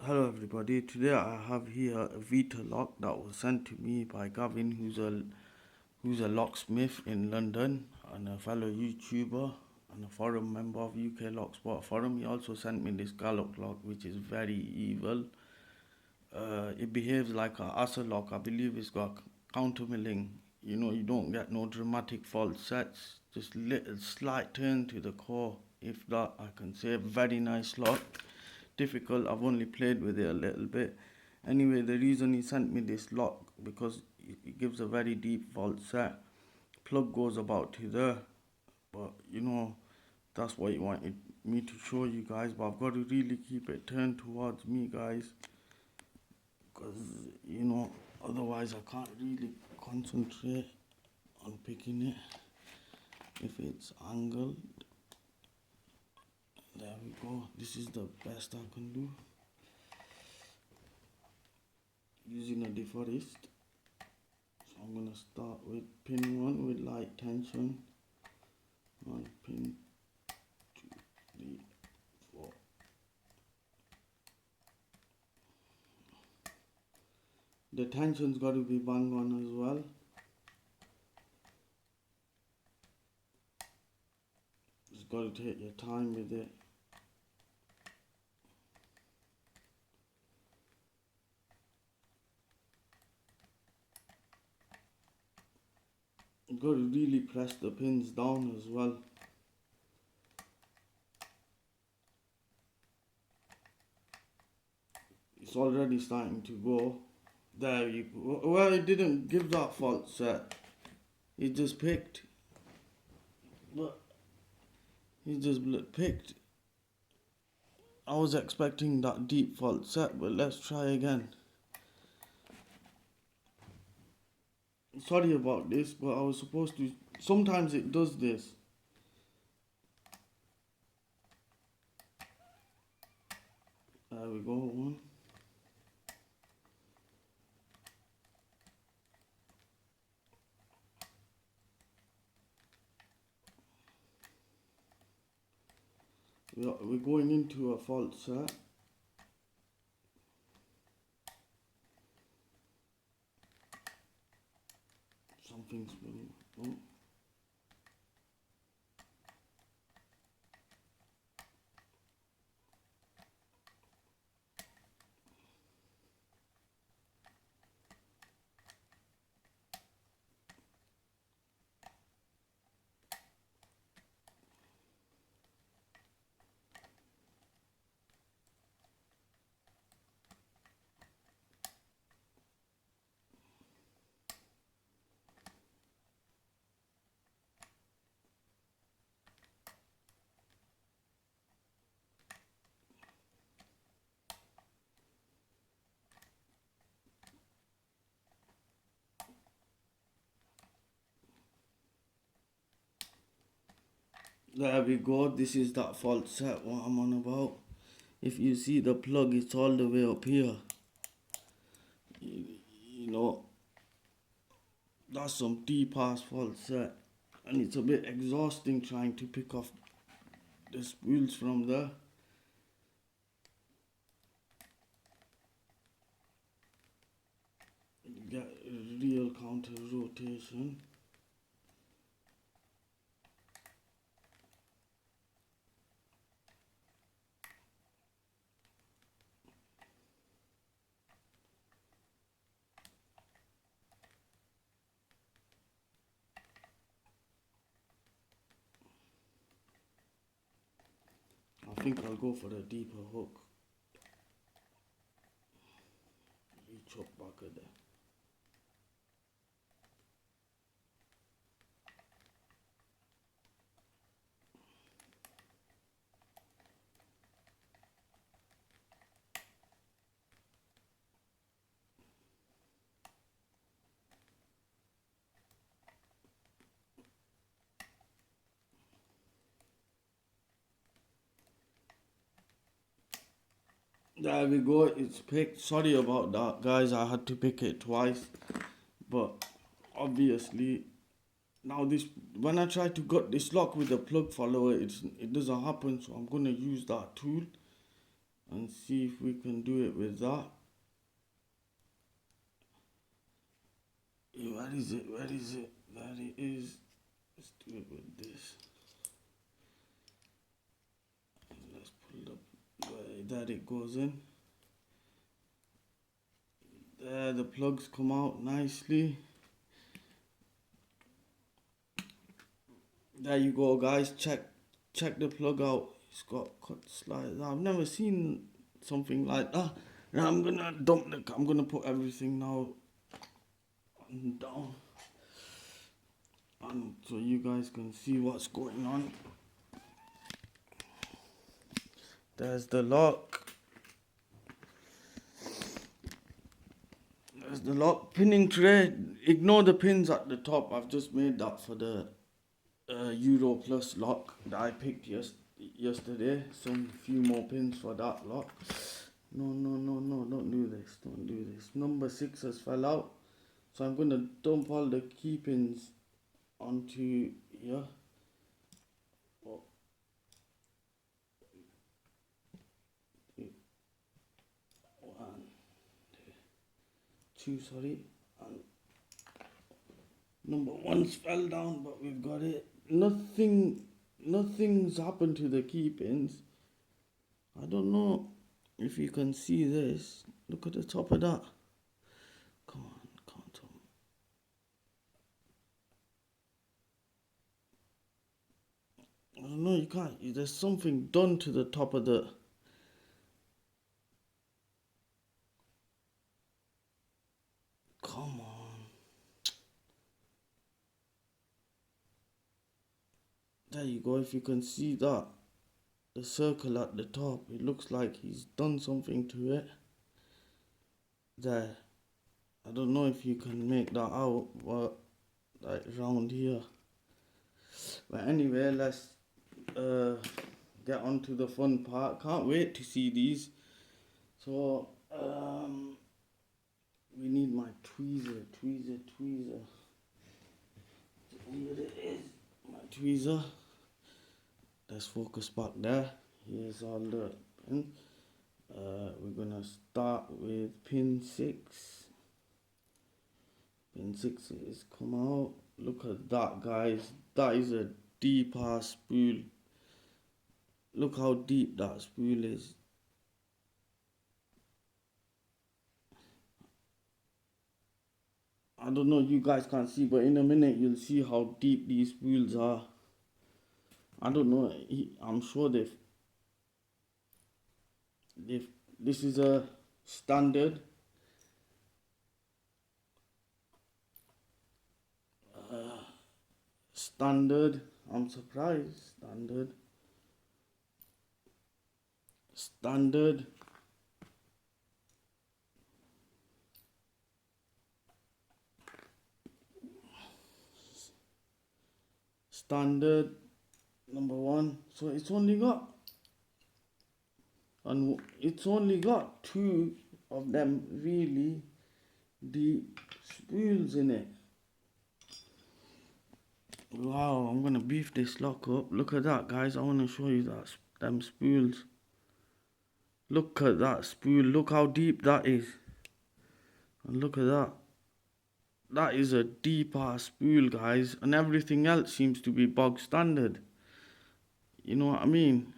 Hello everybody. Today I have here a Vita lock that was sent to me by Gavin, who's a locksmith in London and a fellow YouTuber and a forum member of UK Lockspot forum. He also sent me this Galloc lock, which is very evil. It behaves like a Asa lock. I believe it's got counter milling. You don't get no dramatic false sets. Just little slight turn to the core. If that, I can say very nice lock. Difficult. I've only played with it a little bit. Anyway, the reason he sent me this lock because it gives a very deep false set. Plug goes about to there, but that's what he wanted me to show you guys. But I've got to really keep it turned towards me, guys, because otherwise I can't really concentrate on picking it. If it's angled, there we go. This is the best I can do using a deforest. So I'm gonna start with pin 1 with light tension. 1, pin 2, 3, 4. The tension's got to be bang on as well. Just got to take your time with it. You got to really press the pins down as well. It's already starting to go. There you go. Well, it didn't give that false set. It just picked. But he just picked. I was expecting that deep false set, but let's try again. Sorry about this, but I was supposed to. Sometimes it does this. There we go, one. We're going into a false set. Something's been. Oh. There we go. This is that false set what I'm on about. If you see the plug, it's all the way up here. You know, that's some deep ass false set, and it's a bit exhausting trying to pick off the spools from there. You get real counter rotation. I think I'll go for the deeper hook. Reach up back at there. There we go, it's picked. Sorry about that, guys. I had to pick it twice, but obviously now this when I try to gut this lock with the plug follower, it doesn't happen. So I'm gonna use that tool and see if we can do it with that. Where is it? Where is it? There it is. Let's do it with this. Let's pull it up. There it goes in. There the plugs come out nicely. There you go, guys. Check the plug out. It's got cuts like that. I've never seen something like that. Now I'm gonna put everything now and down, and so you guys can see what's going on. There's the lock. There's the lock pinning tray. Ignore the pins at the top. I've just made that for the Euro Plus lock that I picked yesterday. Some few more pins for that lock. No, don't do this. Number 6 has fell out. So I'm going to dump all the key pins onto here. Oh. 1, 2, sorry. And number 1's fell down, but we've got it. Nothing's happened to the key pins. I don't know if you can see this. Look at the top of that. Come on, Tom. I don't know, you can't. There's something done to the top of the... Come on. There you go, if you can see that. The circle at the top, it looks like he's done something to it. There. I don't know if you can make that out, but like around here. But anyway, let's get on to the fun part. Can't wait to see these. So we need my tweezer. Here it is, my tweezer. Let's focus back there. Here's all the pins. We're gonna start with pin 6. Pin 6 is come out. Look at that, guys. That is a deep ass spool. Look how deep that spool is. I don't know, you guys can't see, but in a minute you'll see how deep these spools are. I don't know, I'm sure this is a standard. I'm surprised. Standard number 1. So it's only got two of them really deep spools in it. Wow, I'm gonna beef this lock up. Look at that, guys. I want to show you them spools. Look at that spool. Look how deep that is. And look at that. That is a deep ass spool, guys. And everything else seems to be bog standard. You know what I mean?